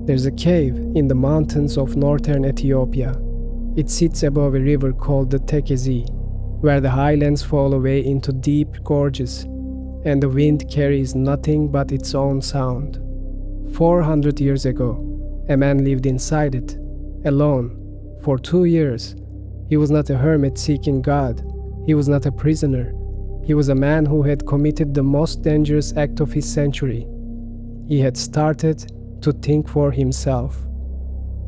There's a cave in the mountains of northern Ethiopia. It sits above a river called the Tekezi, where the highlands fall away into deep gorges, and the wind carries nothing but its own sound. 400 years ago, a man lived inside it, alone, for 2 years. He was not a hermit seeking God. He was not a prisoner. He was a man who had committed the most dangerous act of his century. He had started to think for himself.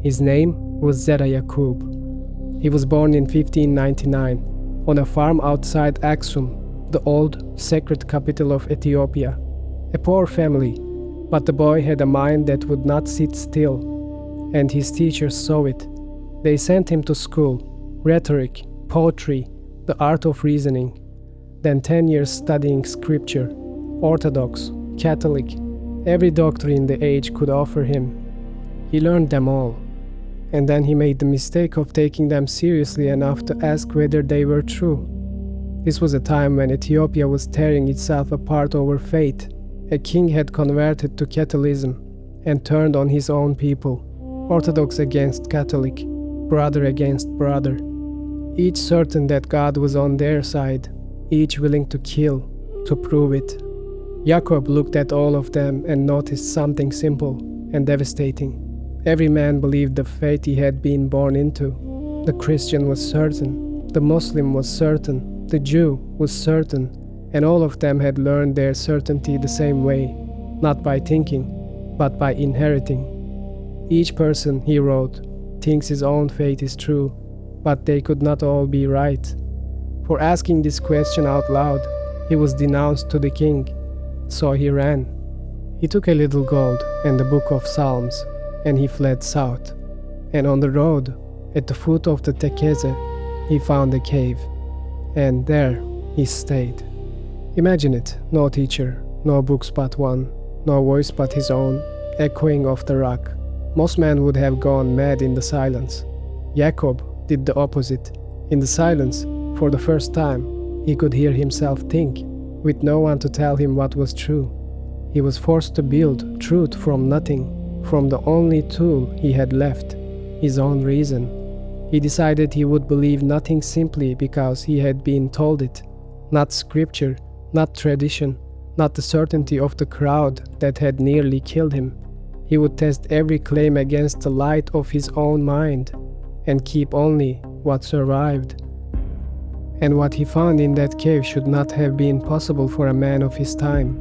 His name was Zera Yacob. He was born in 1599 on a farm outside Aksum, the old sacred capital of Ethiopia. A poor family, but the boy had a mind that would not sit still, and his teachers saw it. They sent him to school, rhetoric, poetry, the art of reasoning, then 10 years studying scripture, Orthodox, Catholic, every doctrine the age could offer him. He learned them all, and then he made the mistake of taking them seriously enough to ask whether they were true. This was a time when Ethiopia was tearing itself apart over faith. A king had converted to Catholicism and turned on his own people, Orthodox against Catholic, brother against brother, each certain that God was on their side, each willing to kill, to prove it. Jacob looked at all of them and noticed something simple and devastating. Every man believed the faith he had been born into. The Christian was certain, the Muslim was certain, the Jew was certain, and all of them had learned their certainty the same way, not by thinking, but by inheriting. Each person, he wrote, thinks his own faith is true, but they could not all be right. For asking this question out loud, he was denounced to the king. So he ran. He took a little gold and the book of Psalms, and he fled south. And on the road, at the foot of the Tekeze, he found a cave. And there he stayed. Imagine it, no teacher, no books but one, no voice but his own, echoing off the rock. Most men would have gone mad in the silence. Jacob did the opposite. In the silence, for the first time, he could hear himself think, with no one to tell him what was true. He was forced to build truth from nothing, from the only tool he had left, his own reason. He decided he would believe nothing simply because he had been told it, not scripture, not tradition, not the certainty of the crowd that had nearly killed him. He would test every claim against the light of his own mind and keep only what survived. And what he found in that cave should not have been possible for a man of his time.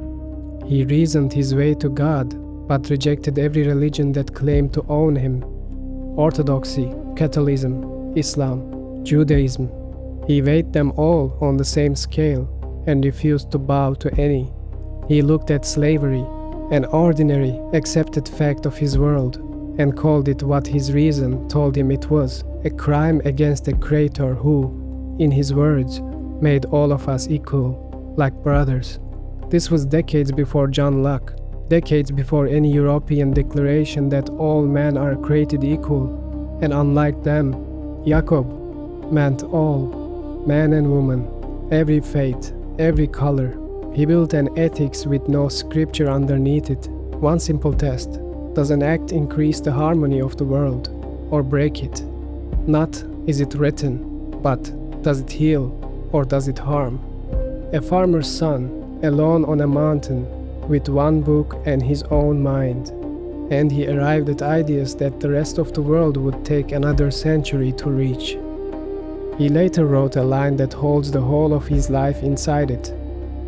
He reasoned his way to God, but rejected every religion that claimed to own him. Orthodoxy, Catholicism, Islam, Judaism. He weighed them all on the same scale and refused to bow to any. He looked at slavery, an ordinary, accepted fact of his world, and called it what his reason told him it was, a crime against a creator who, in his words, made all of us equal, like brothers. This was decades before John Locke, decades before any European declaration that all men are created equal, and unlike them, Jacob meant all, man and woman, every faith, every color. He built an ethics with no scripture underneath it. One simple test: does an act increase the harmony of the world, or break it? Not is it written, but does it heal, or does it harm? A farmer's son, alone on a mountain, with one book and his own mind, and he arrived at ideas that the rest of the world would take another century to reach. He later wrote a line that holds the whole of his life inside it.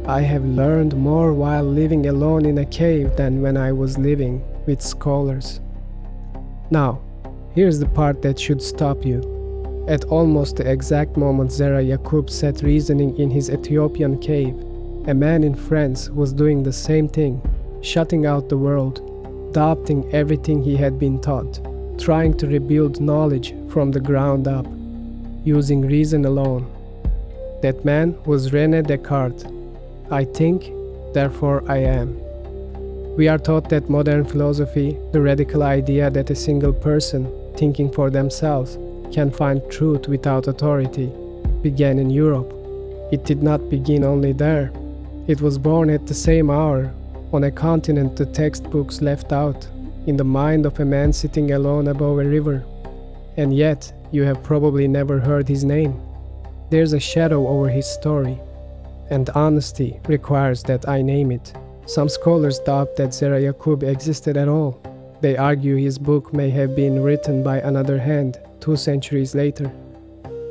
I have learned more while living alone in a cave than when I was living with scholars. Now, here's the part that should stop you. At almost the exact moment Zera Yacob sat reasoning in his Ethiopian cave, a man in France was doing the same thing, shutting out the world, doubting everything he had been taught, trying to rebuild knowledge from the ground up, using reason alone. That man was René Descartes. I think, therefore I am. We are taught that modern philosophy, the radical idea that a single person, thinking for themselves, can find truth without authority, began in Europe. It did not begin only there. It was born at the same hour, on a continent the textbooks left out, in the mind of a man sitting alone above a river. And yet, you have probably never heard his name. There's a shadow over his story, and honesty requires that I name it. Some scholars doubt that Zera Yacob existed at all. They argue his book may have been written by another hand 2 centuries later.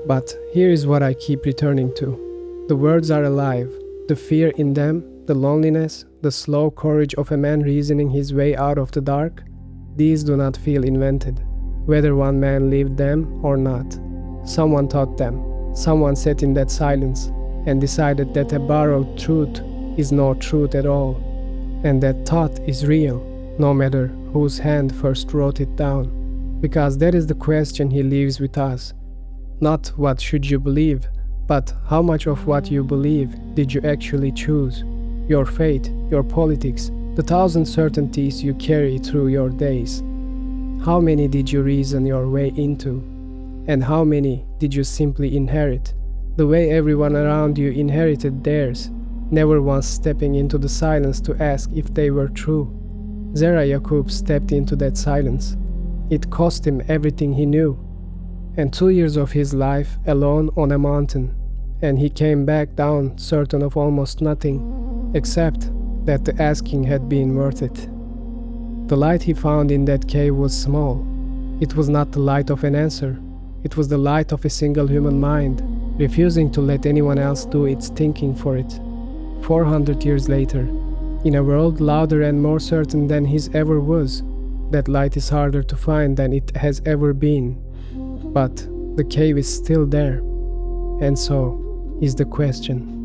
But here is what I keep returning to. The words are alive. The fear in them, the loneliness, the slow courage of a man reasoning his way out of the dark, these do not feel invented, whether one man lived them or not. Someone taught them. Someone sat in that silence and decided that a borrowed truth is no truth at all, and that thought is real, no matter whose hand first wrote it down. Because that is the question he leaves with us. Not what should you believe, but how much of what you believe did you actually choose? Your fate, your politics, the 1,000 certainties you carry through your days. How many did you reason your way into? And how many did you simply inherit, the way everyone around you inherited theirs, never once stepping into the silence to ask if they were true? Zera Yacob stepped into that silence. It cost him everything he knew, and 2 years of his life alone on a mountain, and he came back down certain of almost nothing, except that the asking had been worth it. The light he found in that cave was small. It was not the light of an answer. It was the light of a single human mind, refusing to let anyone else do its thinking for it. 400 years later, in a world louder and more certain than his ever was, that light is harder to find than it has ever been. But the cave is still there, and so is the question.